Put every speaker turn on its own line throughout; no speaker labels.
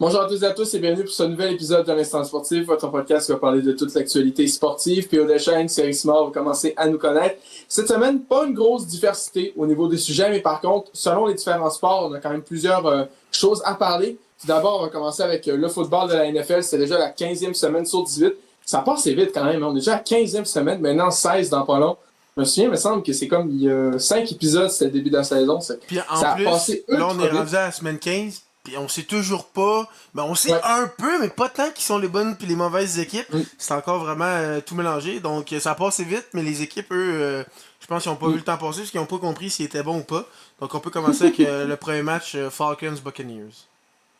Bonjour à toutes et à tous et bienvenue pour ce nouvel épisode de l'Instant Sportif, votre podcast qui va parler de toute l'actualité sportive. Puis Deschênes, Thierry Simard, va commencer à nous connaître. Cette semaine, pas une grosse diversité au niveau des sujets, mais par contre, selon les différents sports, on a quand même plusieurs choses à parler. Tout d'abord, on va commencer avec le football de la NFL. C'est déjà la 15e semaine sur 18. Ça passe vite quand même. On est déjà à la 15e semaine, maintenant 16 dans pas long. Je me souviens, il me semble que c'est comme il y a 5 épisodes, c'était le début de la saison.
Puis en
Ça a
plus,
passé
là on est
ultra vite.
rendu à la semaine 15, puis on sait toujours pas. Ben on sait
Ouais.
un peu, mais pas tant qui sont les bonnes puis les mauvaises équipes.
Mm.
C'est encore vraiment tout mélangé. Donc ça passe vite, mais les équipes, eux, je pense qu'ils n'ont pas vu le temps passer parce qu'ils n'ont pas compris s'ils étaient bons ou pas. Donc on peut commencer avec le premier match Falcons-Buccaneers.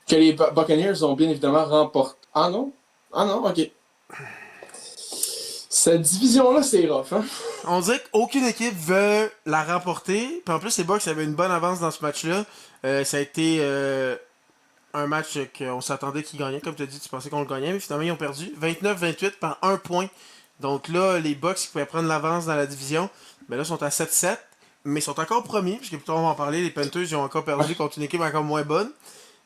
Que les Buccaneers ont bien évidemment remporté. Ah non? Ah non, ok. Cette division-là, c'est rough, hein?
On dirait qu'aucune équipe veut la remporter. Puis en plus, les Bucks avaient une bonne avance dans ce match-là. Ça a été un match qu'on s'attendait qu'ils gagnaient. Comme tu as dit, tu pensais qu'on le gagnait, mais finalement, ils ont perdu 29-28 par 1 point. Donc là, les Bucks qui pouvaient prendre l'avance dans la division, mais là, sont à 7-7. Mais ils sont encore premiers, puisque plus tard, on va en parler. Les Panthers, ils ont encore perdu contre une équipe encore moins bonne.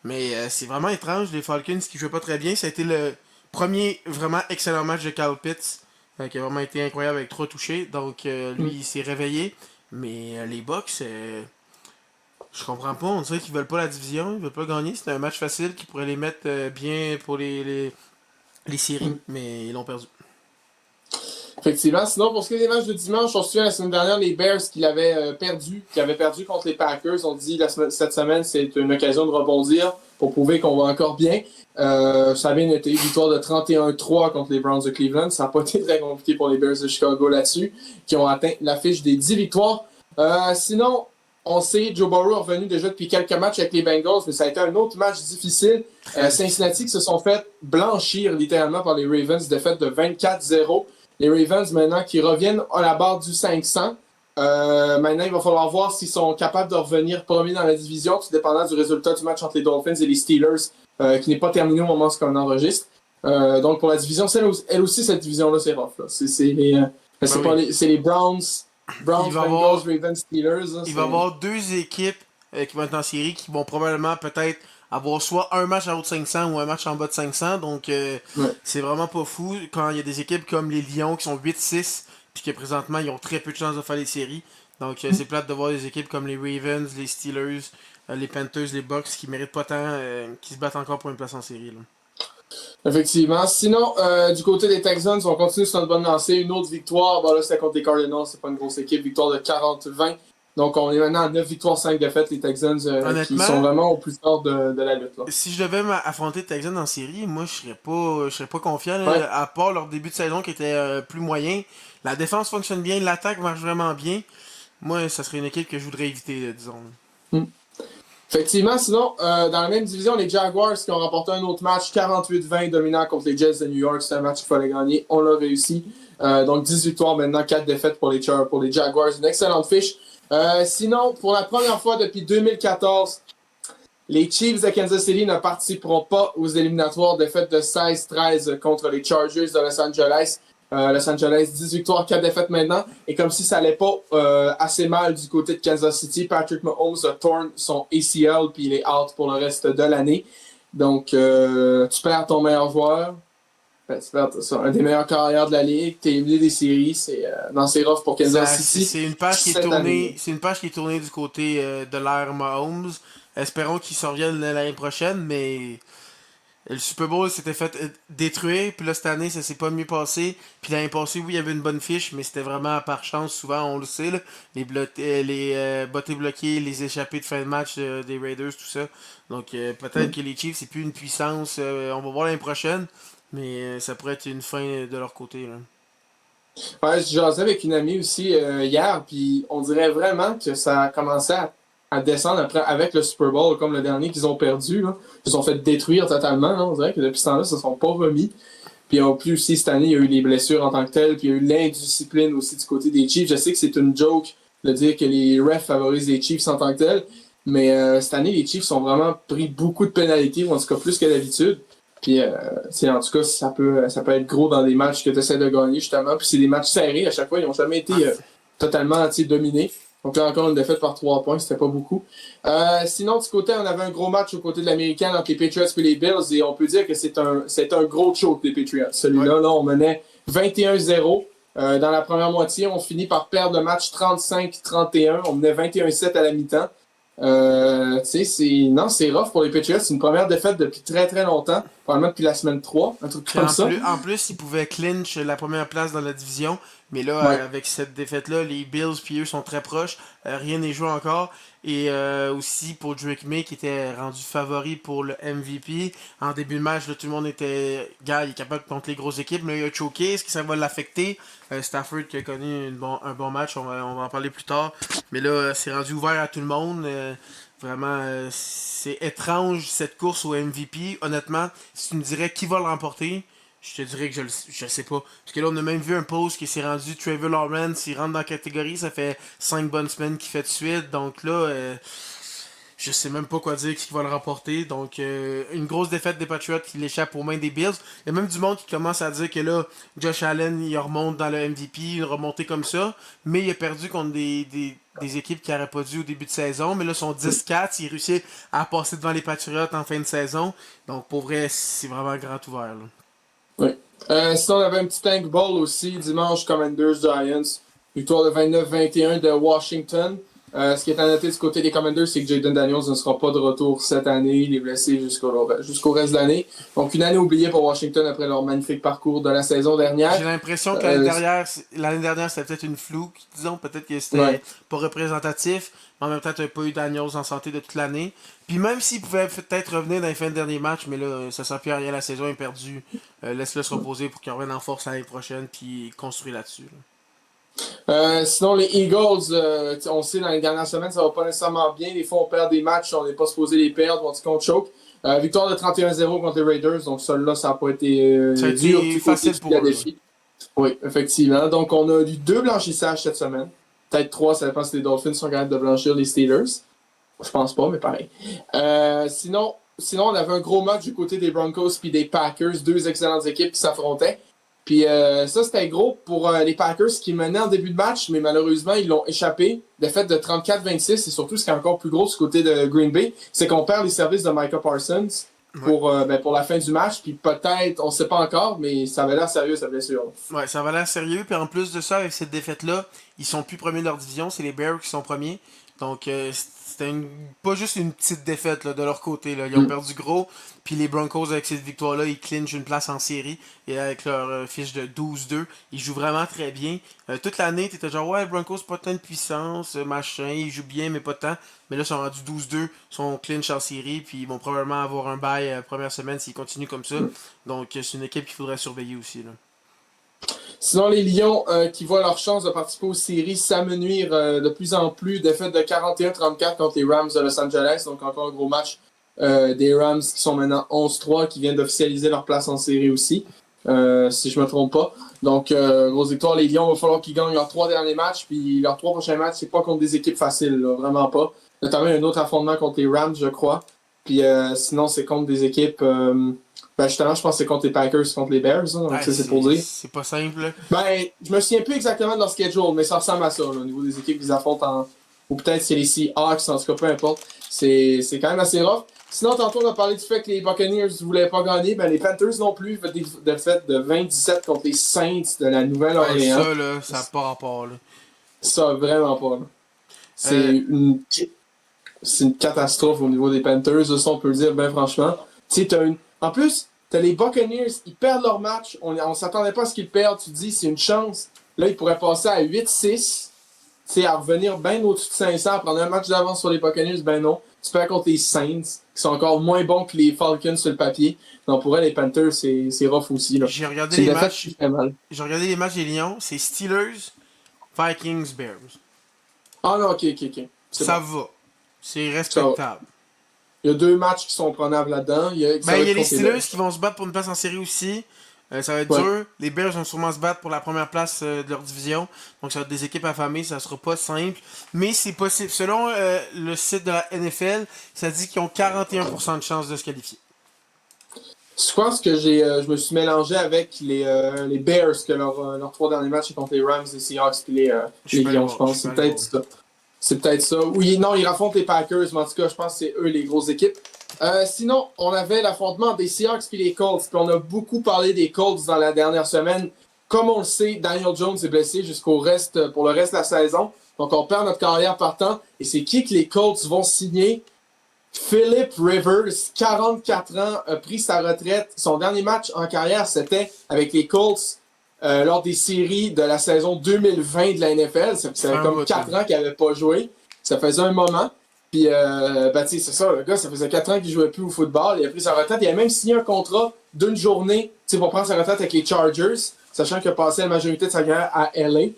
Mais c'est vraiment étrange. Les Falcons qui jouaient pas très bien. Ça a été le premier vraiment excellent match de Kyle Pitts, qui a vraiment été incroyable avec 3 touchés. Donc lui, il s'est réveillé. Mais les Bucks, je comprends pas. On dirait qu'ils veulent pas la division. Ils veulent pas gagner. C'était un match facile qui pourrait les mettre bien pour les séries. Mais ils l'ont perdu.
Effectivement. Sinon, pour ce qui est des matchs de dimanche, on se souvient la semaine dernière, les Bears qui avaient perdu contre les Packers. On dit cette semaine, c'est une occasion de rebondir pour prouver qu'on va encore bien. Ça a bien été. Victoire de 31-3 contre les Browns de Cleveland. Ça n'a pas été très compliqué pour les Bears de Chicago là-dessus, qui ont atteint l'affiche des 10 victoires. Sinon, on sait, Joe Burrow est revenu déjà depuis quelques matchs avec les Bengals, mais ça a été un autre match difficile. Cincinnati qui se sont fait blanchir littéralement par les Ravens, défaite de 24-0. Les Ravens, maintenant, qui reviennent à la barre du 500. Maintenant, il va falloir voir s'ils sont capables de revenir premiers dans la division, tout dépendant du résultat du match entre les Dolphins et les Steelers, qui n'est pas terminé au moment où on enregistre. Donc, pour la division, elle aussi, cette division-là, c'est rough. Là. C'est les Browns, Bengals, Ravens, Steelers. Là,
il va y avoir deux équipes qui vont être en série qui vont probablement peut-être avoir soit un match en haut de 500 ou un match en bas de 500. Donc, c'est vraiment pas fou quand il y a des équipes comme les Lions qui sont 8-6 puis que présentement, ils ont très peu de chances de faire les séries. Donc, c'est plate de voir des équipes comme les Ravens, les Steelers, les Panthers, les Bucks qui méritent pas tant, qui se battent encore pour une place en série. Là.
Effectivement. Sinon, du côté des Texans, on continue sur notre bonne lancée. Une autre victoire. Bon, là, c'était contre les Cardinals. C'est pas une grosse équipe. Victoire de 40-20. Donc, on est maintenant à 9 victoires, 5 défaites. Les Texans qui sont vraiment au plus fort de la lutte. Là.
Si je devais affronter les Texans en série, moi, je serais pas confiant. Là,
Ouais.
à part leur début de saison qui était plus moyen. La défense fonctionne bien. L'attaque marche vraiment bien. Moi, ça serait une équipe que je voudrais éviter, disons.
Effectivement, sinon, dans la même division, les Jaguars qui ont remporté un autre match 48-20 dominant contre les Jets de New York. C'est un match qu'il fallait gagner. On l'a réussi. Donc 10 victoires maintenant, 4 défaites pour les Jaguars. Une excellente fiche. Sinon, pour la première fois depuis 2014, les Chiefs de Kansas City ne participeront pas aux éliminatoires. Défaite de 16-13 contre les Chargers de Los Angeles. Los Angeles, 10 victoires, 4 défaites maintenant. Et comme si ça allait pas assez mal du côté de Kansas City, Patrick Mahomes a torn son ACL puis il est out pour le reste de l'année. Donc, tu perds ton meilleur joueur. Tu perds un des meilleurs carrières de la ligue. T'es éliminé des séries. C'est rough pour Kansas City.
C'est une page qui est tournée. C'est une page qui est tournée du côté de l'ère Mahomes. Espérons qu'il s'en revienne l'année prochaine, mais le Super Bowl s'était fait détruire, puis là cette année ça s'est pas mieux passé. Puis l'année passée, oui, il y avait une bonne fiche, mais c'était vraiment par chance, souvent on le sait, là. Les bottes bloquées, les échappées de fin de match des Raiders, tout ça. Donc peut-être que les Chiefs, c'est plus une puissance. On va voir l'année prochaine, mais ça pourrait être une fin de leur côté. Là.
Ouais, je jasais avec une amie aussi hier, puis on dirait vraiment que ça a commencé à descendre après avec le Super Bowl, comme le dernier qu'ils ont perdu. Là. Ils se sont fait détruire totalement. Là. On dirait que depuis ce temps-là, ils se sont pas remis. Puis en plus aussi, cette année, il y a eu les blessures en tant que telles, puis il y a eu l'indiscipline aussi du côté des Chiefs. Je sais que c'est une joke de dire que les refs favorisent les Chiefs en tant que tels, mais cette année, les Chiefs ont vraiment pris beaucoup de pénalités, ou en tout cas plus que d'habitude. Puis en tout cas, ça peut être gros dans des matchs que tu essaies de gagner, justement. Puis c'est des matchs serrés à chaque fois. Ils n'ont jamais été totalement dominés. Donc là, encore une défaite par 3 points, c'était pas beaucoup. Sinon, du côté, on avait un gros match aux côtés de l'Américaine entre les Patriots et les Bills, et on peut dire que c'est un gros choke des Patriots. Celui-là,
Ouais.
là, on menait 21-0. Dans la première moitié, on finit par perdre le match 35-31. On menait 21-7 à la mi-temps. Non, c'est rough pour les Patriots. C'est une première défaite depuis très très longtemps. Probablement depuis la semaine 3, un truc
Puis
comme ça.
en plus, ils pouvaient clinch la première place dans la division. Mais là,
Ouais.
avec cette défaite-là, les Bills puis eux sont très proches. Rien n'est joué encore. Et aussi pour Drake May qui était rendu favori pour le MVP. En début de match, là, tout le monde était. Gars, il est capable contre les grosses équipes. Mais là, il a choqué. Est-ce que ça va l'affecter? Stafford qui a connu un bon match, on va en parler plus tard. Mais là, c'est rendu ouvert à tout le monde. Vraiment, c'est étrange cette course au MVP. Honnêtement, si tu me dirais qui va le remporter, je te dirais que je le sais pas. Parce que là, on a même vu un post qui s'est rendu Trevor Lawrence, il rentre dans la catégorie, ça fait 5 bonnes semaines qu'il fait de suite. Donc là, je sais même pas quoi dire qui va le remporter. Donc, une grosse défaite des Patriots qui l'échappe aux mains des Bills. Il y a même du monde qui commence à dire que là, Josh Allen, il remonte dans le MVP, il remonté comme ça. Mais il a perdu contre des équipes qui n'auraient pas dû au début de saison. Mais là, son 10-4, il réussit à passer devant les Patriots en fin de saison. Donc, pour vrai, c'est vraiment grand ouvert. Là.
Oui. Sinon, on avait un petit tank ball aussi dimanche, Commanders Giants. Victoire de 29-21 de Washington. Ce qui est à noter du côté des Commanders, c'est que Jaden Daniels ne sera pas de retour cette année. Il est blessé jusqu'au reste de l'année. Donc, une année oubliée pour Washington après leur magnifique parcours de la saison
J'ai
dernière.
l'impression que l'année dernière, c'était peut-être une flouque, disons, peut-être que
Ouais.
c'était pas représentatif, mais en même temps, tu n'avais pas eu Daniels en santé de toute l'année. Puis même s'il pouvait peut-être revenir dans les fins de dernier match, mais là, ça sert plus à rien, la saison est perdue. Laisse-le se reposer pour qu'il revienne en force l'année prochaine, puis construire là-dessus. Là.
Sinon, les Eagles, on sait dans les dernières semaines, ça va pas nécessairement bien. Des fois, on perd des matchs, on n'est pas supposé les perdre, on dit qu'on choke. Victoire de 31-0 contre les Raiders, donc celui-là, ça n'a pas été
Ça a
dur
été
du côté
facile
du
pour eux. Là.
Philadelphie. Oui, effectivement. Donc, on a eu 2 blanchissages cette semaine. Peut-être 3, ça dépend si les Dolphins sont capables de blanchir les Steelers. Je pense pas, mais pareil. Sinon, on avait un gros match du côté des Broncos puis des Packers, 2 excellentes équipes qui s'affrontaient. Puis ça, c'était gros pour les Packers qui menaient en début de match, mais malheureusement, ils l'ont échappé. Défaite de 34-26, et surtout, ce qui est encore plus gros du côté de Green Bay, c'est qu'on perd les services de Micah Parsons pour la fin du match. Puis peut-être, on ne sait pas encore, mais ça avait l'air sérieux, sa blessure.
Ouais, ça va l'air sérieux. Puis en plus de ça, avec cette défaite-là, ils sont plus premiers de leur division. C'est les Bears qui sont premiers. Donc c'était pas juste une petite défaite là, de leur côté. Là. Ils ont perdu gros. Puis les Broncos, avec cette victoire-là, ils clinchent une place en série. Et avec leur fiche de 12-2, ils jouent vraiment très bien. Toute l'année, t'étais genre, ouais, les Broncos, pas tant de puissance, machin. Ils jouent bien, mais pas tant. Mais là, ils sont rendus 12-2, sont clinch en série. Puis ils vont probablement avoir un bye première semaine s'ils continuent comme ça. Donc c'est une équipe qu'il faudrait surveiller aussi. Là.
Sinon, les Lions qui voient leur chance de participer aux séries s'amenuire de plus en plus. Défaite de 41-34 contre les Rams de Los Angeles. Donc, encore un gros match des Rams qui sont maintenant 11-3, qui viennent d'officialiser leur place en série aussi, si je me trompe pas. Donc, grosse victoire. Les Lions, il va falloir qu'ils gagnent leurs 3 derniers matchs. Puis, leurs 3 prochains matchs, c'est pas contre des équipes faciles, là, vraiment pas. Notamment, un autre affrontement contre les Rams, je crois. Puis, sinon, c'est contre des équipes... justement, je pense que c'est contre les Packers, contre les Bears, hein, donc
Ouais,
ça c'est pour dire.
c'est pas simple.
Je me souviens plus exactement de leur schedule, mais ça ressemble à ça, là, au niveau des équipes qu'ils affrontent ou peut-être c'est les Seahawks, en tout cas, peu importe. C'est quand même assez rough. Sinon, tantôt, on a parlé du fait que les Buccaneers ne voulaient pas gagner, les Panthers non plus, de fait de 27 contre les Saints de la Nouvelle-Orléans.
Ça, là, ça n'a pas rapport. Là.
Ça, vraiment pas. Là. C'est
Euh,
une catastrophe au niveau des Panthers, ça, on peut le dire, ben franchement. Tu sais, en plus, t'as les Buccaneers, ils perdent leur match. On s'attendait pas à ce qu'ils perdent. Tu te dis, c'est une chance. Là, ils pourraient passer à 8-6. À revenir bien au-dessus de 500, à prendre un match d'avance sur les Buccaneers, ben non. Tu perds contre les Saints, qui sont encore moins bons que les Falcons sur le papier. Donc pour eux, les Panthers, c'est rough aussi. Là.
j'ai regardé
C'est
les
une défaite
matchs.
qui fait mal.
J'ai regardé les matchs des Lions. C'est Steelers, Vikings, Bears.
Ah non, ok.
Ça
Bon.
va. C'est respectable.
Il y a 2 matchs qui sont prenables là-dedans.
Il y a les Steelers qui vont se battre pour une place en série aussi. Ça va être dur. Les Bears vont sûrement se battre pour la première place de leur division. Donc ça va être des équipes affamées, ça sera pas simple. Mais c'est possible. Selon le site de la NFL, ça dit qu'ils ont 41% de chances de se qualifier.
Je pense que je me suis mélangé avec les Bears, que leurs 3 derniers matchs, c'est contre les Rams, les Seahawks et les Lions, je pense. C'est peut-être ça. C'est peut-être ça. Oui, non, ils affrontent les Packers, mais en tout cas, je pense que c'est eux les grosses équipes. Sinon, on avait l'affrontement des Seahawks et les Colts. Puis on a beaucoup parlé des Colts dans la dernière semaine. Comme on le sait, Daniel Jones est blessé pour le reste de la saison. Donc, on perd notre carrière partant. Et c'est qui que les Colts vont signer? Philip Rivers, 44 ans, a pris sa retraite. Son dernier match en carrière, c'était avec les Colts lors des séries de la saison 2020 de la NFL. Ça fait comme 4 ans qu'il n'avait pas joué. Ça faisait un moment. Puis, tu sais, c'est ça, le gars, ça faisait 4 ans qu'il jouait plus au football. Il a pris sa retraite. Il a même signé un contrat d'une journée pour prendre sa retraite avec les Chargers, sachant qu'il a passé la majorité de sa carrière à LA.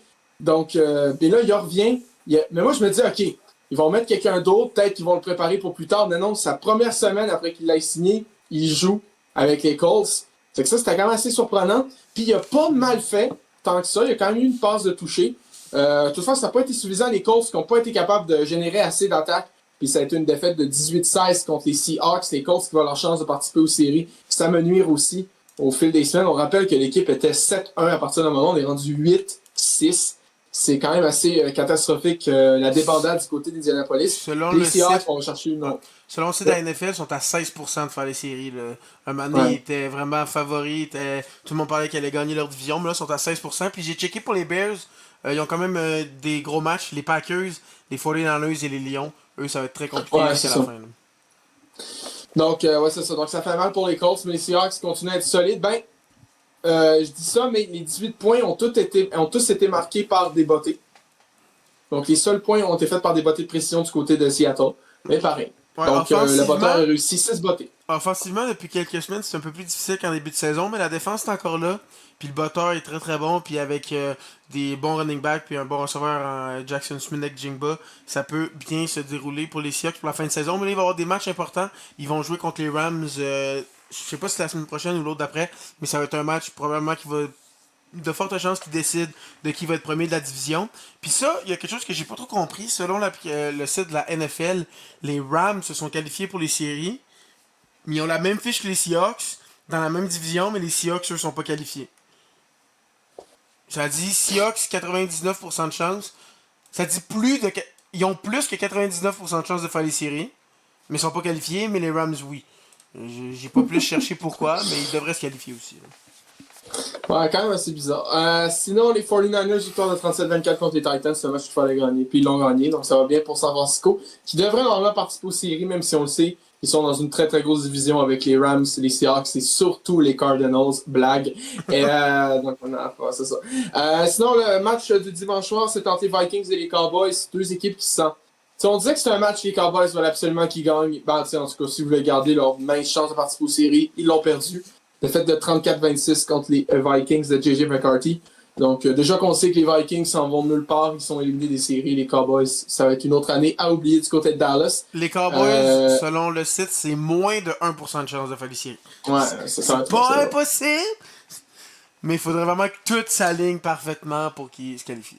Donc, puis là, il revient. Mais moi, je me dis, OK, ils vont mettre quelqu'un d'autre, peut-être qu'ils vont le préparer pour plus tard. Mais non, sa première semaine après qu'il l'ait signé, il joue avec les Colts. Fait que ça, c'était quand même assez surprenant. Puis il a pas mal fait, tant que ça. Il a quand même eu une passe de toucher. Toutefois, ça n'a pas été suffisant. Les Colts qui n'ont pas été capables de générer assez d'attaques. Puis ça a été une défaite de 18-16 contre les Seahawks. Les Colts qui vont avoir leur chance de participer aux séries. Ça me nuire aussi au fil des semaines. On rappelle que l'équipe était 7-1 à partir d'un moment. On est rendu 8-6. C'est quand même assez catastrophique la débandade du côté d'Indianapolis. Les Seahawks vont chercher une autre.
Selon le site de la NFL, ils sont à 16% de faire les séries. Là. Un moment donné, ils étaient vraiment favoris. Tout le monde parlait qu'ils allaient gagner leur division, mais là, ils sont à 16%. Puis j'ai checké pour les Bears. Ils ont quand même des gros matchs. Les Packers, les 49ers et les Lions. Eux, ça va être très compliqué jusqu'à la fin. Là.
Donc, c'est ça. Donc, ça fait mal pour les Colts, mais les Seahawks continuent à être solides. Je dis ça, mais les 18 points ont tous été marqués par des bottées. Donc, les seuls points ont été faits par des bottées de précision du côté de Seattle. Mais pareil.
Ouais,
donc, le botteur a réussi 6 bottées.
Offensivement, depuis quelques semaines, c'est un peu plus difficile qu'en début de saison, mais la défense est encore là. Puis le botteur est très très bon. Puis avec des bons running backs puis un bon receveur en Jackson Smith-Jigba, ça peut bien se dérouler pour les Seahawks pour la fin de saison. Mais là, il va y avoir des matchs importants. Ils vont jouer contre les Rams. Je sais pas si c'est la semaine prochaine ou l'autre d'après, mais ça va être un match probablement qui va de fortes chances qu'ils décident de qui va être premier de la division. Puis ça, il y a quelque chose que j'ai pas trop compris. Selon le site de la NFL, les Rams se sont qualifiés pour les séries, mais ils ont la même fiche que les Seahawks, dans la même division, mais les Seahawks, eux, sont pas qualifiés. Ça dit Seahawks, 99% de chance. Ça dit ils ont plus que 99% de chance de faire les séries, mais ils sont pas qualifiés, mais les Rams, oui. J'ai pas plus cherché pourquoi, mais ils devraient se qualifier aussi. Là.
Ouais, quand même assez bizarre. Sinon, les 49ers, victoire de 37-24 contre les Titans, c'est un match qu'il fallait gagner. Puis ils l'ont gagné, donc ça va bien pour San Francisco, qui devrait normalement participer aux séries, même si on le sait, ils sont dans une très très grosse division avec les Rams, les Seahawks et surtout les Cardinals. Blague. Et donc, c'est ça. Sinon, le match du dimanche soir, c'est entre les Vikings et les Cowboys. Deux équipes qui se sentent. Si on disait que c'est un match que les Cowboys veulent absolument qu'ils gagnent, en tout cas, si vous voulez garder leur mince chance de participer aux séries, ils l'ont perdu. Défaite de 34-26 contre les Vikings de J.J. McCarthy. Donc, déjà qu'on sait que les Vikings s'en vont de nulle part, ils sont éliminés des séries. Les Cowboys, ça va être une autre année à oublier du côté de Dallas.
Les Cowboys, selon le site, c'est moins de 1% de chance de faire les séries.
Ouais,
c'est pas impossible, mais il faudrait vraiment que tout s'aligne parfaitement pour qu'ils se qualifient.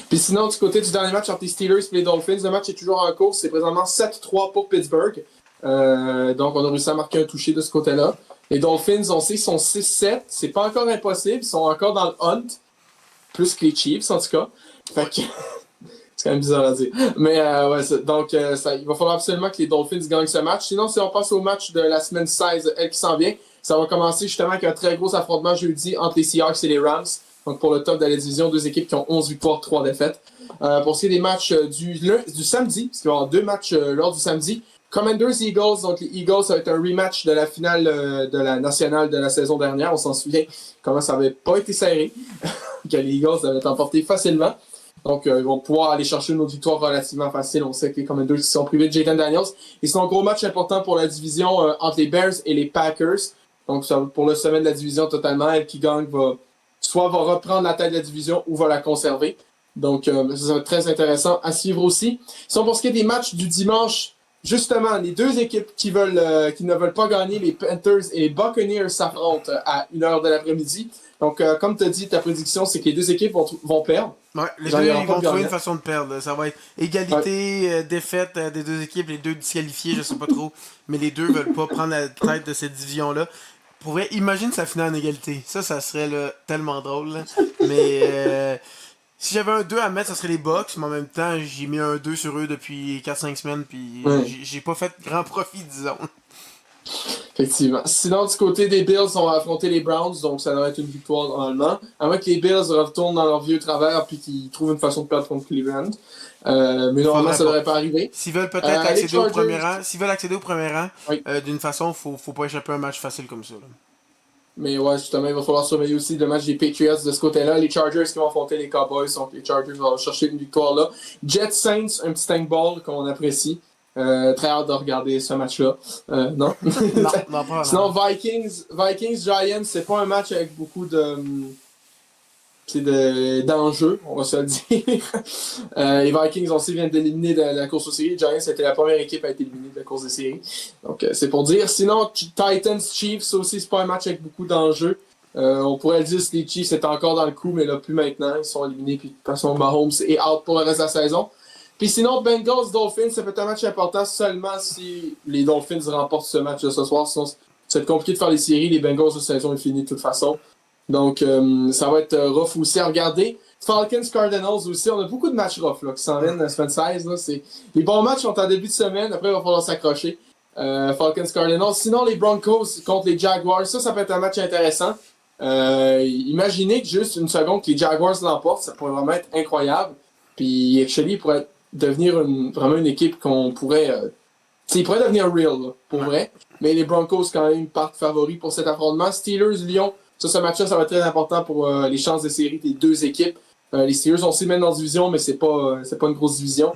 Puis sinon, du côté du dernier match entre les Steelers et les Dolphins, le match est toujours en cours. C'est présentement 7-3 pour Pittsburgh. Donc, on a réussi à marquer un touché de ce côté-là. Les Dolphins, on sait, sont 6-7. C'est pas encore impossible. Ils sont encore dans le hunt. Plus que les Chiefs, en tout cas. Fait que... c'est quand même bizarre à dire. Mais donc, il va falloir absolument que les Dolphins gagnent ce match. Sinon, si on passe au match de la semaine 16, elle qui s'en vient, ça va commencer justement avec un très gros affrontement jeudi entre les Seahawks et les Rams. Donc, pour le top de la division, deux équipes qui ont 11 victoires, 3 défaites. Pour ce qui est des matchs du samedi, parce qu'il va y avoir deux matchs lors du samedi, Commanders-Eagles, donc les Eagles, ça va être un rematch de la finale de la nationale de la saison dernière. On s'en souvient comment ça n'avait pas été serré, que les Eagles avaient emporté facilement. Donc, ils vont pouvoir aller chercher une autre victoire relativement facile. On sait que les Commanders sont privés de Jayden Daniels. Et c'est un gros match important pour la division entre les Bears et les Packers. Donc, ça, pour le sommet de la division totalement, elle qui gagne va reprendre la tête de la division ou va la conserver. Donc, ça va être très intéressant à suivre aussi. Sinon, pour ce qui est des matchs du dimanche, justement, les deux équipes qui ne veulent pas gagner, les Panthers et les Buccaneers, s'affrontent à 1h de l'après-midi. Donc, comme tu as dit, ta prédiction, c'est que les deux équipes vont perdre.
Ouais, les deux, ils vont trouver une façon de perdre. Ça va être égalité, défaite des deux équipes, les deux disqualifiés, je sais pas trop. Mais les deux veulent pas prendre la tête de cette division-là. Pour vrai, imagine ça finit en égalité. Ça serait là, tellement drôle. Là. Mais Si j'avais un 2 à mettre, ça serait les Bucks, mais en même temps, j'ai mis un 2 sur eux depuis 4-5 semaines, puis
Ouais.
j'ai pas fait grand profit, disons.
Effectivement. Sinon, du côté des Bills, on va affronter les Browns, donc ça devrait être une victoire normalement. À moins que les Bills retournent dans leur vieux travers puis qu'ils trouvent une façon de perdre contre Cleveland. Mais normalement,
Faudrait
ça
pas.
devrait pas arriver.
S'ils veulent peut-être
Les
accéder au premier
Chargers,
rang, s'ils veulent accéder au premier rang,
oui.
d'une façon, faut pas échapper à un match facile comme ça. Là.
Mais ouais, justement, il va falloir surveiller aussi le match des Patriots de ce côté-là. Les Chargers qui vont affronter les Cowboys, donc les Chargers vont chercher une victoire là. Jets Saints, un petit tank ball qu'on apprécie. Très hâte de regarder ce match-là. Non?
Non, pas
Sinon,
vraiment.
Vikings Giants, c'est pas un match avec beaucoup d'enjeux, on va se le dire. Les Vikings aussi viennent d'éliminer de la course aux séries. Les Giants c'était la première équipe à être éliminée de la course des séries. Donc c'est pour dire. Sinon, Titans Chiefs, ça aussi, c'est pas un match avec beaucoup d'enjeux. On pourrait le dire si les Chiefs étaient encore dans le coup, mais là, plus maintenant. Ils sont éliminés, puis de toute façon, Mahomes est out pour le reste de la saison. Puis sinon, Bengals Dolphins, ça peut être un match important seulement si les Dolphins remportent ce match de ce soir. Sinon, c'est compliqué de faire les séries. Les Bengals, la saison est finie de toute façon. Donc, ça va être rough aussi à regarder. Falcons Cardinals aussi. On a beaucoup de matchs rough là, qui s'en viennent la semaine 16. Là. Les bons matchs sont en début de semaine. Après, il va falloir s'accrocher. Falcons Cardinals. Sinon, les Broncos contre les Jaguars. Ça peut être un match intéressant. Imaginez que juste une seconde que les Jaguars l'emportent. Ça pourrait vraiment être incroyable. Puis, actually, pourrait devenir vraiment une équipe qu'on pourrait. Il pourrait devenir real, là, pour vrai. Mais les Broncos, quand même, partent favoris pour cet affrontement. Steelers-Lyon. Ce match-là, ça va être très important pour les chances de série des deux équipes. Les Steelers ont aussi mènent dans la division, mais c'est pas une grosse division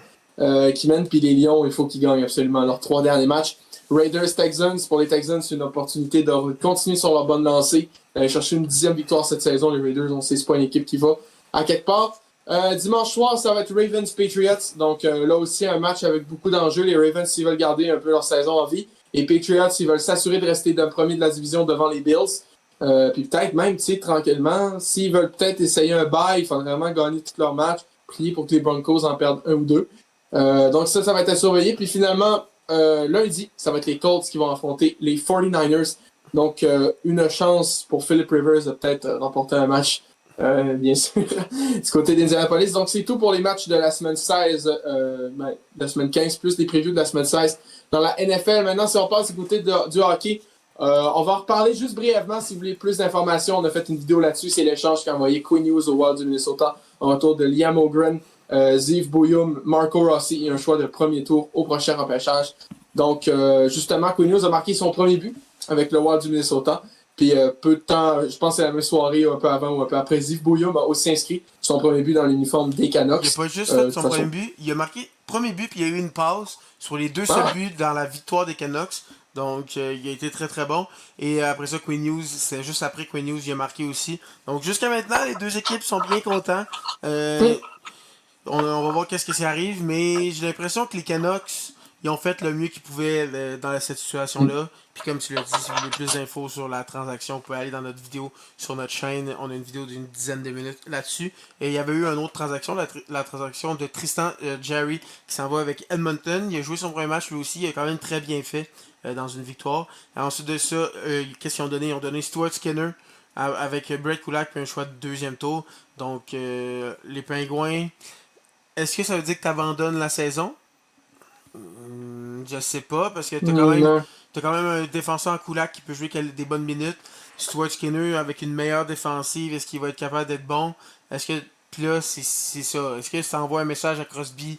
qui mène. Puis les Lions, il faut qu'ils gagnent absolument leurs 3 derniers matchs. Raiders-Texans, pour les Texans, c'est une opportunité de continuer sur leur bonne lancée, d'aller chercher une 10e victoire cette saison. Les Raiders, on sait c'est pas une équipe qui va à quelque part. Dimanche soir, ça va être Ravens-Patriots. Donc là aussi, un match avec beaucoup d'enjeux. Les Ravens, s'ils veulent garder un peu leur saison en vie. Les Patriots, s'ils veulent s'assurer de rester d'un premier de la division devant les Bills. Puis peut-être même, tu sais, tranquillement, s'ils veulent peut-être essayer un bye, il faudrait vraiment gagner tous leurs matchs, prier pour que les Broncos en perdent un ou deux. Donc ça va être à surveiller. Puis finalement, lundi, ça va être les Colts qui vont affronter les 49ers. Donc une chance pour Philip Rivers de peut-être remporter un match, bien sûr, du côté d'Indianapolis. Donc c'est tout pour les matchs de la semaine 16, de la semaine 15, plus les previews de la semaine 16 dans la NFL. Maintenant, si on passe du côté du hockey, on va en reparler juste brièvement si vous voulez plus d'informations. On a fait une vidéo là-dessus. C'est l'échange qu'a envoyé Quinn Hughes au Wild du Minnesota en retour de Liam Ogren, Ziv Bouyum, Marco Rossi et un choix de premier tour au prochain repêchage. Donc, justement, Quinn Hughes a marqué son premier but avec le Wild du Minnesota. Puis, peu de temps, je pense que c'est la même soirée, un peu avant ou un peu après, Ziv Bouyum a aussi inscrit son premier but dans l'uniforme des Canucks.
Il a pas juste fait son premier but, il a marqué premier but, puis il y a eu une pause sur les deux seuls buts dans la victoire des Canucks. Donc, il a été très très bon. Et après ça, Quinn Hughes, c'est juste après Quinn Hughes, il a marqué aussi. Donc, jusqu'à maintenant, les deux équipes sont bien contents. On va voir qu'est-ce que ça arrive, mais j'ai l'impression que les Canucks, ils ont fait le mieux qu'ils pouvaient dans cette situation-là. Puis comme tu l'as dit, si vous voulez plus d'infos sur la transaction, vous pouvez aller dans notre vidéo sur notre chaîne. On a une vidéo d'une dizaine de minutes là-dessus. Et il y avait eu une autre transaction, la transaction de Tristan Jarry qui s'en va avec Edmonton. Il a joué son premier match lui aussi, il a quand même très bien fait dans une victoire. Et ensuite de ça, qu'est-ce qu'ils ont donné? Ils ont donné Stuart Skinner avec Brett Kulak puis un choix de deuxième tour. Donc les Pingouins... Est-ce que ça veut dire que tu abandonnes la saison? Je sais pas, parce que t'as quand même un défenseur en Kulak qui peut jouer des bonnes minutes. Stuart Skinner avec une meilleure défensive, est-ce qu'il va être capable d'être bon? Est-ce que. Puis là, c'est ça. Est-ce que ça envoie un message à Crosby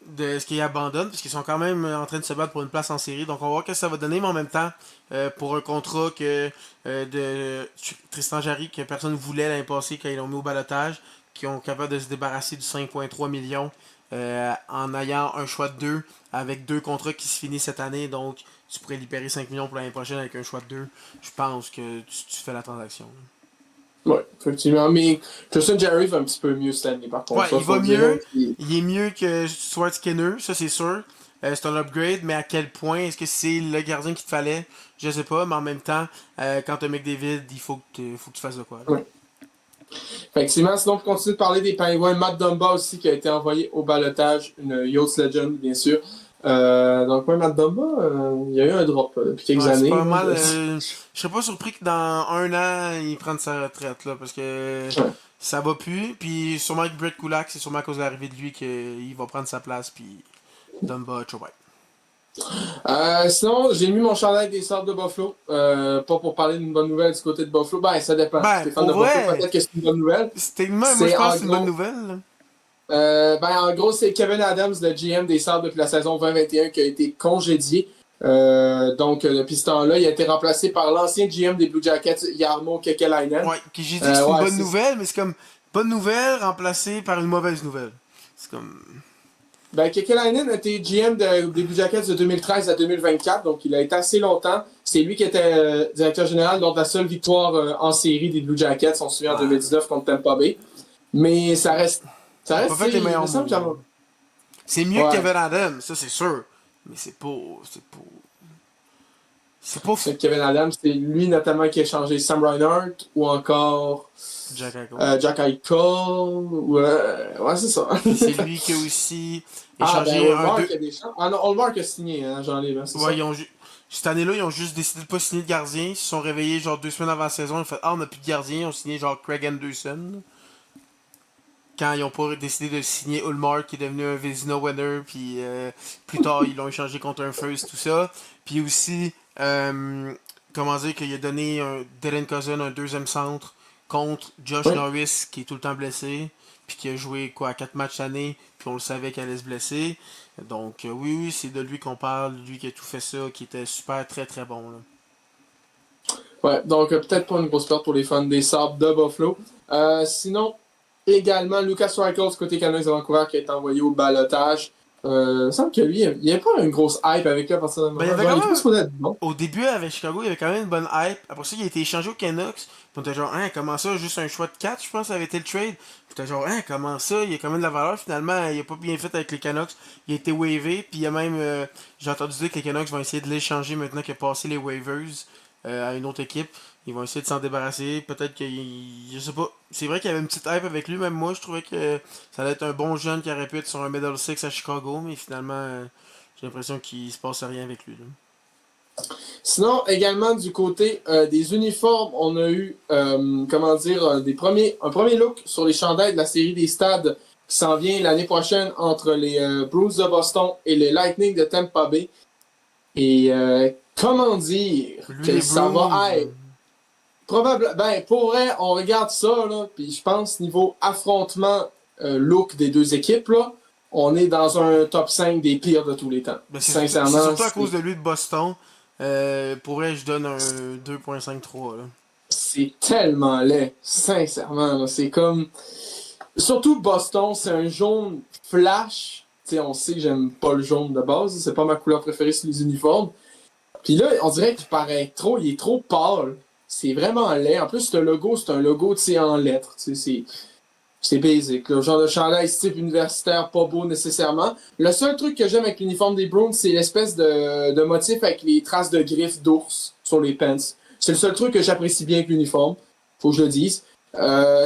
de est-ce qu'il abandonne? Parce qu'ils sont quand même en train de se battre pour une place en série. Donc on va voir ce que ça va donner, mais en même temps, pour un contrat de Tristan Jarry que personne ne voulait l'année passée quand ils l'ont mis au balotage, qui ont capable de se débarrasser du 5,3 millions en ayant un choix de 2 avec deux contrats qui se finissent cette année. Donc, tu pourrais libérer 5 millions pour l'année prochaine avec un choix de 2. Je pense que tu fais la transaction.
Oui, effectivement. Mais Tristan Jarry va un petit peu mieux cette année, par contre.
Ouais,
Ça,
il va
faut dire.
mieux. Il est mieux que Stuart Skinner, ça c'est sûr. C'est un upgrade, mais à quel point? Est-ce que c'est le gardien qu'il te fallait? Je sais pas, mais en même temps, quand t'as McDavid, il faut que tu fasses de quoi.
Ouais. Effectivement, sinon, pour continuer de parler des Pingouins, Matt Dumba aussi qui a été envoyé au balotage, une Yost Legend, bien sûr. Donc, ouais, Matt Dumba, il y a eu un drop depuis quelques
Ouais, c'est
années.
pas
Là.
mal. Je serais pas surpris que dans un an, il prenne sa retraite, là, parce que
Ouais.
ça va plus. Puis sûrement que Brett Kulak, c'est sûrement à cause de l'arrivée de lui qu'il va prendre sa place, puis Dumba, Joe Biden.
Sinon, j'ai mis mon chandail des Sabres de Buffalo. Pas pour parler d'une bonne nouvelle du côté de Buffalo. Ben, ça dépend. Si
Ben,
t'es fan
pour
de Buffalo,
vrai,
peut-être que c'est une bonne nouvelle.
moi je
C'est
pense que
en
c'est une bonne
gros,
nouvelle, là.
en gros, c'est Kevin Adams, le GM des Sabres depuis la saison 2021, qui a été congédié. Donc, depuis ce temps-là, il a été remplacé par l'ancien GM des Blue Jackets, Jarmo Kekalainen.
Ouais, que j'ai dit que c'est une
Ouais,
bonne nouvelle, mais c'est comme bonne nouvelle remplacée par une mauvaise nouvelle. C'est comme.
Ben, Kekalainen a été GM des Blue Jackets de 2013 à 2024, donc il a été assez longtemps. C'est lui qui était directeur général lors de la seule victoire en série des Blue Jackets, on se souvient en
Ouais.
2019 contre Tampa Bay. Mais ça reste. Ça
Il a pas
reste,
fait les
il me
meilleurs
semble
moves. C'est mieux que
Ouais.
Kevin Adams, ça c'est sûr. Mais c'est pas. C'est pas. C'est pas
C'est Kevin Adams, c'est lui notamment qui a changé Sam Reinhart ou encore
Jack Eichel.
Jack Eichel. Ouais, c'est ça.
Puis c'est lui qui a aussi
Ah, ben,
échangé un
Hallmark
deux.
a des chances. Ah non, Hallmark a signé, hein, Jean-Livre, hein, c'est
Ouais,
ça?
cette année-là, ils ont juste décidé de pas signer de gardien. Ils se sont réveillés genre 2 semaines avant la saison. Ils ont fait ah, on a plus de gardien. Ils ont signé genre Craig Anderson. Quand ils ont pas décidé de signer Ulmark qui est devenu un Vezina winner. Puis plus tard, ils l'ont échangé contre un first, tout ça. Puis aussi, comment dire, qu'il a donné un Dylan Cousin un deuxième centre contre Josh
Oui.
Norris qui est tout le temps blessé. Puis qui a joué quoi 4 matchs année. Puis on le savait qu'elle allait se blesser. Donc oui, c'est de lui qu'on parle. Lui qui a tout fait ça, qui était super très très bon. Là.
Ouais, donc peut-être pas une grosse perte pour les fans des Sabres de Buffalo. Sinon, également, Lucas Reichel, côté Canucks de Vancouver, qui a été envoyé au balotage. Il me semble que lui, il n'y avait pas une grosse hype avec lui à partir d'un
Ben, il y
moment.
avait
Genre,
quand
il était pas
même
supposé être bon.
au début avec Chicago, il y avait quand même une bonne hype. Après ça, il a été échangé au Canucks. Puis on était genre, hein, comment ça, juste un choix de 4 je pense, ça avait été le trade. Puis t'es genre, hein, comment ça, il y a quand même de la valeur. Finalement, il a pas bien fait avec les Canucks. Il a été wavé. Puis il y a même, j'ai entendu dire que les Canucks vont essayer de l'échanger maintenant qu'il a passé les waivers à une autre équipe. Ils vont essayer de s'en débarrasser. Peut-être que, je sais pas. C'est vrai qu'il y avait une petite hype avec lui. Même moi, je trouvais que ça allait être un bon jeune qui aurait pu être sur un Middle Six à Chicago. Mais finalement, j'ai l'impression qu'il se passe rien avec lui. Là.
Sinon, également, du côté des uniformes, on a eu, comment dire, un premier look sur les chandails de la série des stades qui s'en vient l'année prochaine entre les Bruins de Boston et les Lightning de Tampa Bay. Et comment dire
Lui,
que
les
ça
Bruins.
va être probablement. Ben, pour vrai, on regarde ça, là, puis je pense, niveau affrontement look des deux équipes, là, on est dans un top 5 des pires de tous les temps.
Ben, c'est
Sincèrement,
surtout à cause de lui de Boston. Pour vrai, je donne un 2.53. Là.
c'est tellement laid. Sincèrement, là, c'est comme. Surtout Boston, c'est un jaune flash. T'sais, on sait que j'aime pas le jaune de base, c'est pas ma couleur préférée sur les uniformes. Puis là, on dirait qu'il paraît trop, il est trop pâle. C'est vraiment laid. En plus, ce logo, c'est un logo en lettres. C'est basic. Le genre de chandail type universitaire, pas beau nécessairement. Le seul truc que j'aime avec l'uniforme des Browns, c'est l'espèce de motif avec les traces de griffes d'ours sur les pants. C'est le seul truc que j'apprécie bien avec l'uniforme. Faut que je le dise.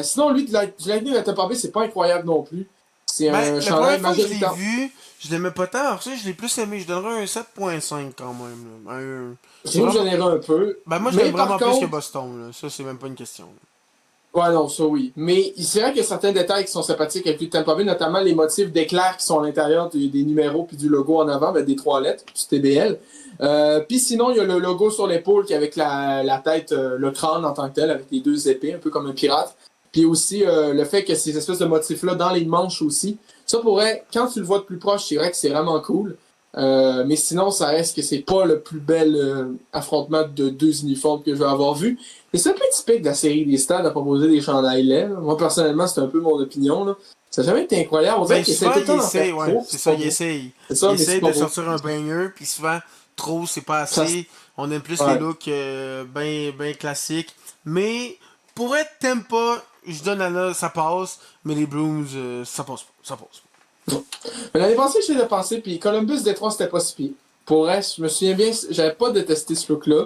Sinon, lui, du Lightning de Tampa Bay, c'est pas incroyable non plus. C'est
Ben,
un
la
chandail
première fois que je l'ai
majoritaire.
vu, je l'aimais pas tant. Alors ça, je l'ai plus aimé. Je donnerais un 7.5 quand même. Là.
Je
C'est
trouve
vraiment.
généreux un peu.
Ben, moi, je
Mais
l'aime
par
vraiment plus que
contre,
Boston. Là. Ça, c'est même pas une question. Là.
ouais, non, ça oui. Mais c'est vrai qu'il y a certains détails qui sont sympathiques avec lui de Tampa Bay, notamment les motifs d'éclairs qui sont à l'intérieur des numéros puis du logo en avant, ben, des trois lettres, du TBL. Puis sinon, il y a le logo sur l'épaule qui est avec la tête, le crâne en tant que tel, avec les deux épées, un peu comme un pirate. Puis aussi le fait que ces espèces de motifs-là dans les manches aussi. Ça pourrait, quand tu le vois de plus proche, c'est vrai que c'est vraiment cool. Mais sinon, ça reste que c'est pas le plus bel affrontement de deux uniformes que je vais avoir vu. Et c'est un peu typique de la série des stades à proposer des chandails laids. Là. Moi, personnellement, c'est un peu mon opinion. Là. Ça n'a jamais été incroyable. On dirait
Ben,
qu'il essaie
souvent,
tout le
il
temps d'en
essaie,
faire
ouais,
trop.
c'est
C'est
ça,
pas
il
beau.
essaye.
C'est
Il
ça, mais c'est
essaye
pas
de
beau.
sortir un banger, puis souvent, trop, c'est pas
Ça,
assez. On aime plus les
ouais.
looks ben classiques. Mais, pour être t'aimes pas, je donne la note, ça passe, mais les Bruins, ça passe pas. Ça passe
Mais l'année passée, je l'ai pensé, puis Columbus Détroit, c'était pas si pire. Pour elle, je me souviens bien, j'avais pas détesté ce look-là.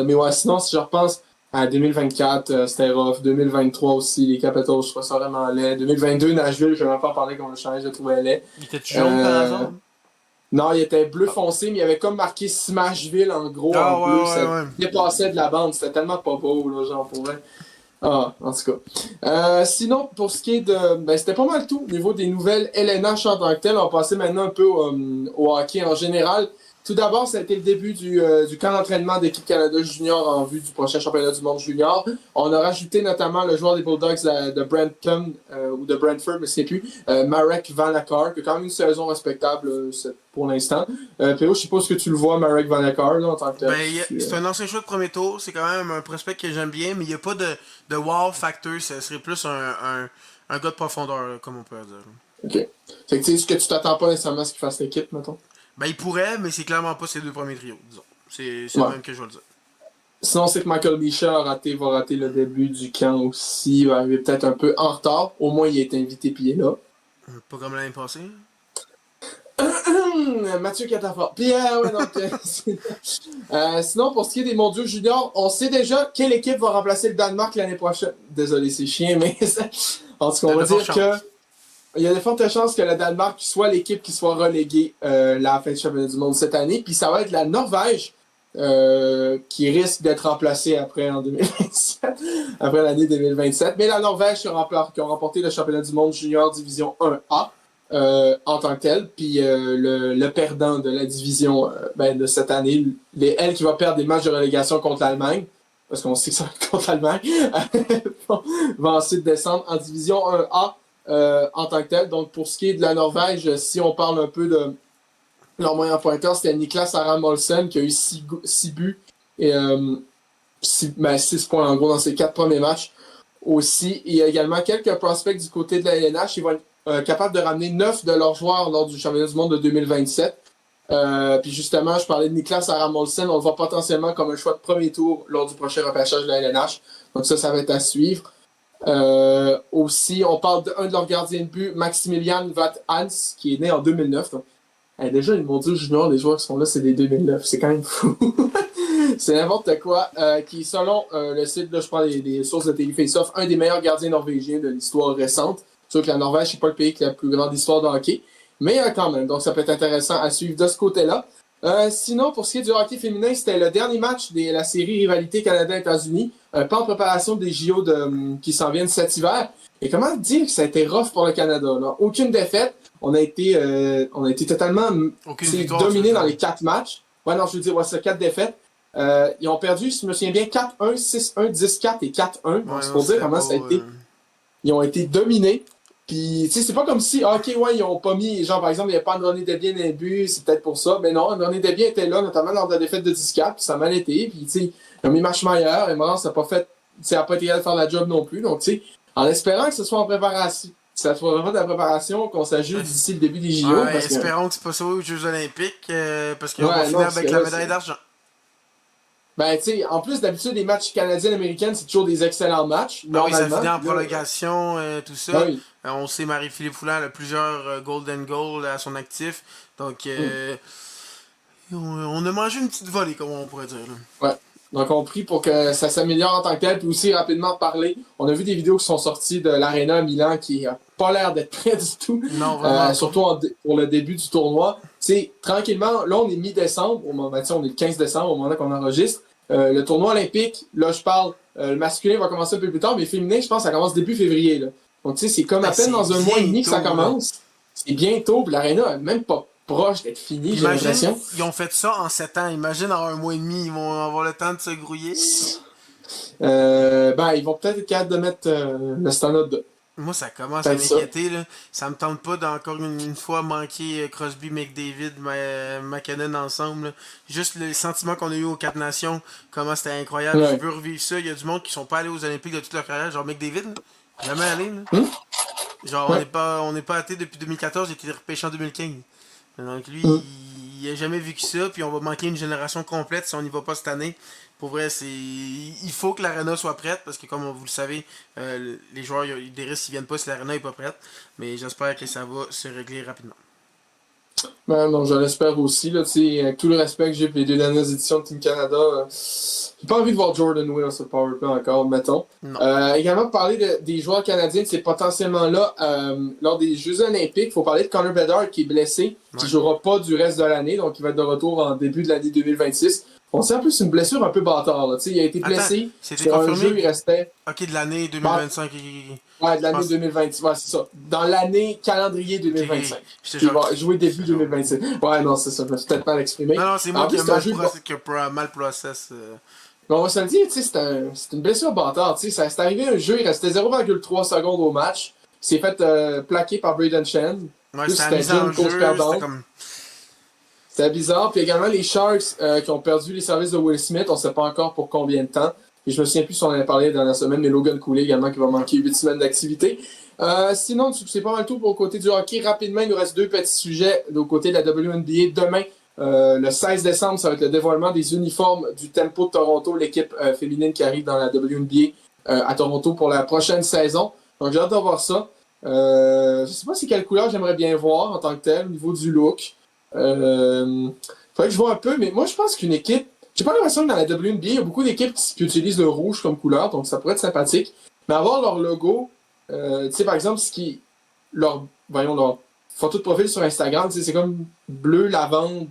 Mais ouais, sinon, si je repense à 2024, c'était rough. 2023 aussi, les Capitals, je trouve ça vraiment laid. 2022, Nashville, je vais même pas parler comment le change, je le trouvais laid.
il était jaune par
Euh,
hasard?
Non, il était bleu foncé, mais il avait comme marqué Smashville en gros
Ah,
en bleu.
ouais,
Ça
ouais, ouais.
dépassait de la bande. C'était tellement pas beau, là, genre, pour vrai. Ah, en tout cas. Sinon, pour ce qui est de. Ben, c'était pas mal tout au niveau des nouvelles LNH en tant que tel. On va passer maintenant un peu au hockey en général. Tout d'abord, ça a été le début du camp d'entraînement d'équipe Canada Junior en vue du prochain championnat du monde junior. On a rajouté notamment le joueur des Bulldogs de Brampton ou de Brantford, je ne sais plus, Marek Vanakar, qui a quand même une saison respectable pour l'instant. Péo, je sais pas ce que tu le vois, Marek Vanakar, là, en tant que tel.
Ben, c'est un ancien choix de premier tour, c'est quand même un prospect que j'aime bien, mais il n'y a pas de wow factor, ce serait plus un gars de profondeur, là, comme on peut dire.
OK. Fait que tu sais, ce que tu t'attends pas nécessairement à ce qu'il fasse l'équipe, mettons.
Ben, il pourrait, mais c'est clairement pas ses deux premiers trios, disons. C'est le
Ouais.
même que je vais le dire.
Sinon, c'est que Michael Misha va rater le début du camp aussi. Il va arriver peut-être un peu en retard. Au moins, il est invité puis il est là.
Pas comme l'année passée.
Mathieu Catafort. Puis, ouais, donc, sinon, pour ce qui est des mondiaux juniors, on sait déjà quelle équipe va remplacer le Danemark l'année prochaine. Désolé, c'est chiant, mais en tout cas, on va dire que il y a de fortes chances que le Danemark soit l'équipe qui soit reléguée la fin du championnat du monde cette année. Puis ça va être la Norvège qui risque d'être remplacée après en 2027, après l'année 2027. Mais la Norvège qui a remporté le championnat du monde junior division 1A en tant que tel. Puis le perdant de la division de cette année, elle qui va perdre des matchs de relégation contre l'Allemagne, parce qu'on sait que ça va être contre l'Allemagne, va ensuite descendre en division 1A en tant que tel. Donc, pour ce qui est de la Norvège, si on parle un peu de leur moyen pointeur, c'était Niklas Aram Olsen qui a eu 6 buts et 6 points en gros dans ses 4 premiers matchs aussi. Il y a également quelques prospects du côté de la LNH. Ils vont être capables de ramener 9 de leurs joueurs lors du championnat du monde de 2027. Puis justement, je parlais de Niklas Aram Olsen. On le voit potentiellement comme un choix de premier tour lors du prochain repêchage de la LNH. Donc ça va être à suivre. Aussi, on parle d'un de leurs gardiens de but, Maximilian Vat Hans, qui est né en 2009. Donc, déjà, ils m'ont dit junior, les joueurs qui sont là, c'est des 2009. C'est quand même fou. C'est n'importe quoi. Qui, selon le site, là, je prends des sources de Télé Face-Off, un des meilleurs gardiens norvégiens de l'histoire récente. C'est sûr que la Norvège, c'est pas le pays qui a la plus grande histoire de hockey. Mais quand même, donc ça peut être intéressant à suivre de ce côté-là. Sinon, pour ce qui est du hockey féminin, c'était le dernier match de la série Rivalité Canada-États-Unis, pas en préparation des JO qui s'en viennent cet hiver. Et comment dire que ça a été rough pour le Canada? Là? Aucune défaite. On a été totalement dominés dans les 4 matchs. Ouais, non, je veux dire, ouais, c'est 4 défaites. Ils ont perdu, si je me souviens bien, 4-1, 6-1, 10-4 et 4-1. Donc, c'est pour dire comment ça a été. Ils ont été dominés. Puis, tu sais, c'est pas comme si, ok, ouais, ils ont pas mis, genre, par exemple, il n'y avait pas André Desbiens dans les buts, c'est peut-être pour ça. Mais non, André Desbiens était là, notamment lors de la défaite de 10-4, puis ça a mal été. Puis, tu sais, ils ont mis Marchmayer, et Morance n'a pas fait, ça n'a pas été capable de faire la job non plus. Donc, tu sais, en espérant que ce soit en préparation, que ça soit vraiment de la préparation, qu'on s'ajuste d'ici le début des JO.
Ouais, parce espérons que c'est pas ça aux Jeux Olympiques, parce qu'on va finir avec la médaille d'argent.
Ben, tu sais, en plus, d'habitude, les matchs canadiens-américains, c'est toujours des excellents matchs.
Ah oui, ça finit en prolongation, tout ça.
Ah oui.
On sait Marie-Philippe Foulin a plusieurs Golden Goals à son actif. Donc, on a mangé une petite volée, comme on pourrait dire. Là.
Ouais. Donc, on prie pour que ça s'améliore en tant que tel. Puis aussi, rapidement parler, on a vu des vidéos qui sont sorties de l'Arena à Milan qui n'a pas l'air d'être prêt du tout.
Non, vraiment.
Surtout pour le début du tournoi. C'est tranquillement, là, on est mi-décembre. On est le 15 décembre au moment qu'on enregistre. Le tournoi olympique, là, je parle, le masculin va commencer un peu plus tard, mais le féminin, je pense que ça commence début février. Là. Donc, tu sais, c'est comme à peine dans un mois et demi que ça commence. C'est bientôt, puis l'Arena n'est même pas proche d'être finie, j'ai l'impression.
Ils ont fait ça en 7 ans. Imagine, en un mois et demi, ils vont avoir le temps de se grouiller.
Ils vont peut-être être capables de mettre le standard 2.
Moi, ça commence à m'inquiéter. Ça me tente pas d'encore une fois manquer Crosby, McDavid, McKinnon ensemble. Là. Juste le sentiment qu'on a eu aux 4 Nations, comment c'était incroyable. Ouais. Je veux revivre ça. Il y a du monde qui sont pas allés aux Olympiques de toute leur carrière. Genre McDavid, là. Jamais allé. Là. Genre, ouais. on n'est pas hâté depuis 2014, il a été repêché en 2015. Donc lui, il a jamais vécu ça, puis on va manquer une génération complète si on n'y va pas cette année. Pour vrai, il faut que l'Arena soit prête, parce que comme vous le savez, les joueurs, des risques ils viennent pas si l'Arena n'est pas prête. Mais j'espère que ça va se régler rapidement.
Ben non, je l'espère aussi. Là, avec tout le respect que j'ai pour les 2 dernières éditions de Team Canada, J'ai pas envie de voir Jordan Will sur le powerplay encore, mettons. Également, parler des joueurs canadiens, c'est potentiellement là, lors des Jeux Olympiques, il faut parler de Connor Bedard qui est blessé, qui ne jouera pas du reste de l'année, donc il va être de retour en début de l'année 2026. On sait en plus une blessure un peu bâtard. Là. Il a été blessé.
C'était
sur
confirmé?
un jeu, il restait.
Ok, de l'année 2025.
Ouais, de l'année 2025. Ouais, c'est ça. Dans l'année calendrier 2025.
Okay.
Il va jouer début 2026. Ouais, non, c'est ça. Je me suis peut-être mal exprimé.
Non, c'est moi qui ai mal process.
Mais on va se le dire, c'est une blessure bâtard. C'est arrivé un jeu, il restait 0,3 secondes au match. Il s'est fait plaquer par Braden Shen.
Ouais, c'était une course perdante.
C'était bizarre. Puis également les Sharks qui ont perdu les services de Will Smith. On ne sait pas encore pour combien de temps. Et je me souviens plus si on en avait parlé la dernière semaine, mais Logan Cooley également qui va manquer 8 semaines d'activité. Sinon, c'est pas mal tout pour le côté du hockey. Rapidement, il nous reste 2 petits sujets du côté de la WNBA. Demain, le 16 décembre, ça va être le dévoilement des uniformes du Tempo de Toronto, l'équipe féminine qui arrive dans la WNBA à Toronto pour la prochaine saison. Donc j'ai hâte de voir ça. Je sais pas c'est quelle couleur j'aimerais bien voir en tant que tel au niveau du look. Faudrait que je vois un peu, mais moi je pense qu'une équipe, j'ai pas l'impression que dans la WNBA, il y a beaucoup d'équipes qui utilisent le rouge comme couleur, donc ça pourrait être sympathique. Mais avoir leur logo, tu sais par exemple, leur photo de profil sur Instagram, c'est comme bleu, lavande,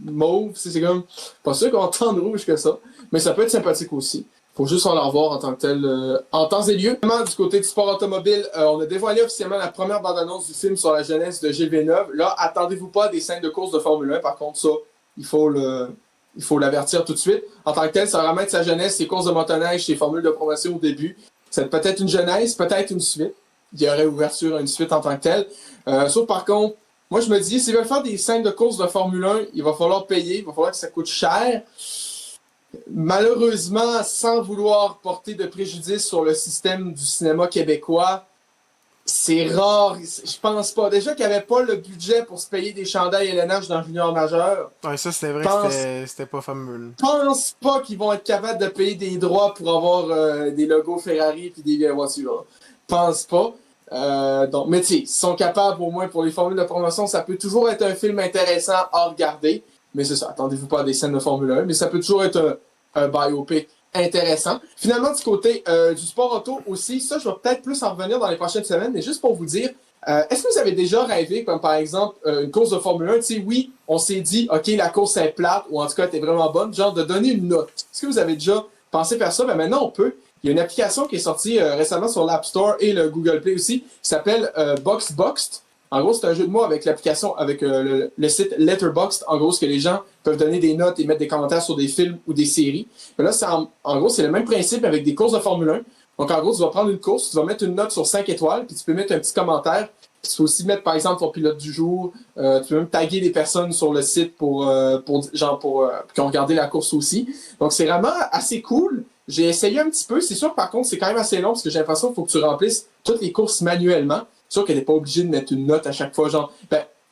mauve, c'est comme pas sûr qu'on tant de rouge que ça, mais ça peut être sympathique aussi. Faut juste en avoir en tant que tel, en temps et lieu. Du côté du sport automobile, on a dévoilé officiellement la première bande-annonce du film sur la jeunesse de Gilles Villeneuve. Là, attendez-vous pas à des scènes de course de Formule 1, par contre, ça, il faut l'avertir tout de suite. En tant que tel, ça va remettre sa jeunesse, ses courses de motoneige, ses formules de promotion au début. C'est peut-être une genèse, peut-être une suite. Il y aurait ouverture à une suite en tant que telle. Sauf par contre, moi je me dis, s'ils veulent faire des scènes de course de Formule 1, il va falloir payer, il va falloir que ça coûte cher. Malheureusement, sans vouloir porter de préjudice sur le système du cinéma québécois, c'est rare. Je pense pas. Déjà qu'il n'y avait pas le budget pour se payer des chandails LNH dans le junior majeur.
Ouais, ça c'était vrai, c'était pas fameux.
Je pense pas qu'ils vont être capables de payer des droits pour avoir des logos Ferrari et des vieilles voitures. Je pense pas. Mais tu sais, ils sont capables au moins pour les formules de promotion. Ça peut toujours être un film intéressant à regarder. Mais c'est ça, attendez-vous pas à des scènes de Formule 1, mais ça peut toujours être un biopic intéressant. Finalement, du côté du sport auto aussi, ça, je vais peut-être plus en revenir dans les prochaines semaines, mais juste pour vous dire, est-ce que vous avez déjà rêvé, comme par exemple une course de Formule 1, tu sais, oui, on s'est dit, OK, la course est plate, ou en tout cas, elle est vraiment bonne, genre de donner une note. Est-ce que vous avez déjà pensé faire ça? Ben maintenant, on peut. Il y a une application qui est sortie récemment sur l'App Store et le Google Play aussi, qui s'appelle Boxed. En gros, c'est un jeu de mots avec l'application, avec le site Letterboxd. En gros, ce que les gens peuvent donner des notes et mettre des commentaires sur des films ou des séries. Mais là, en gros, c'est le même principe avec des courses de Formule 1. Donc, en gros, tu vas prendre une course, tu vas mettre une note sur 5 étoiles, puis tu peux mettre un petit commentaire. Puis tu peux aussi mettre, par exemple, ton pilote du jour. Tu peux même taguer des personnes sur le site pour qui ont regardé la course aussi. Donc, c'est vraiment assez cool. J'ai essayé un petit peu. C'est sûr, par contre, c'est quand même assez long parce que j'ai l'impression qu'il faut que tu remplisses toutes les courses manuellement. C'est sûr qu'elle n'est pas obligée de mettre une note à chaque fois, genre,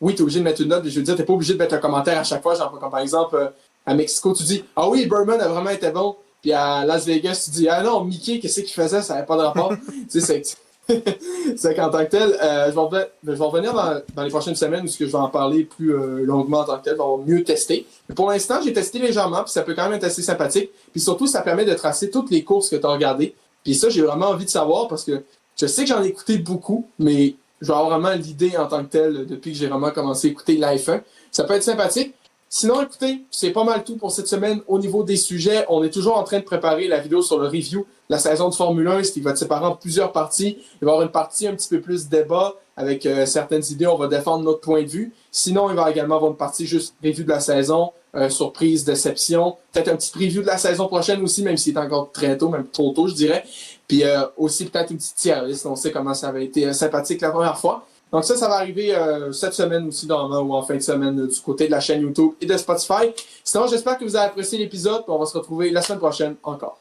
oui, t'es obligé de mettre une note, mais je veux dire, t'es pas obligé de mettre un commentaire à chaque fois, genre, comme par exemple, à Mexico, tu dis, ah oui, Berman a vraiment été bon, puis à Las Vegas, tu dis, ah non, Mickey, qu'est-ce qu'il faisait, ça n'avait pas de rapport. Tu sais, c'est qu'en tant que tel, je vais revenir dans les prochaines semaines où je vais en parler plus longuement en tant que tel, on va mieux tester. Mais pour l'instant, j'ai testé légèrement, puis ça peut quand même être assez sympathique, puis surtout, ça permet de tracer toutes les courses que tu as regardées. Puis ça, j'ai vraiment envie de savoir parce que je sais que j'en ai écouté beaucoup, mais je vais avoir vraiment l'idée en tant que telle depuis que j'ai vraiment commencé à écouter l'F1. Ça peut être sympathique. Sinon, écoutez, c'est pas mal tout pour cette semaine au niveau des sujets. On est toujours en train de préparer la vidéo sur le review de la saison de Formule 1, ce qui va être séparé en plusieurs parties. Il va y avoir une partie un petit peu plus débat avec certaines idées. On va défendre notre point de vue. Sinon, il va également avoir une partie juste review de la saison, surprise, déception. Peut-être un petit preview de la saison prochaine aussi, même s'il est encore très tôt, même trop tôt, je dirais. Puis aussi peut-être une petite tier list. On sait comment ça avait été sympathique la première fois. Donc ça va arriver cette semaine aussi normalement ou en fin de semaine du côté de la chaîne YouTube et de Spotify. Sinon, j'espère que vous avez apprécié l'épisode. On va se retrouver la semaine prochaine encore.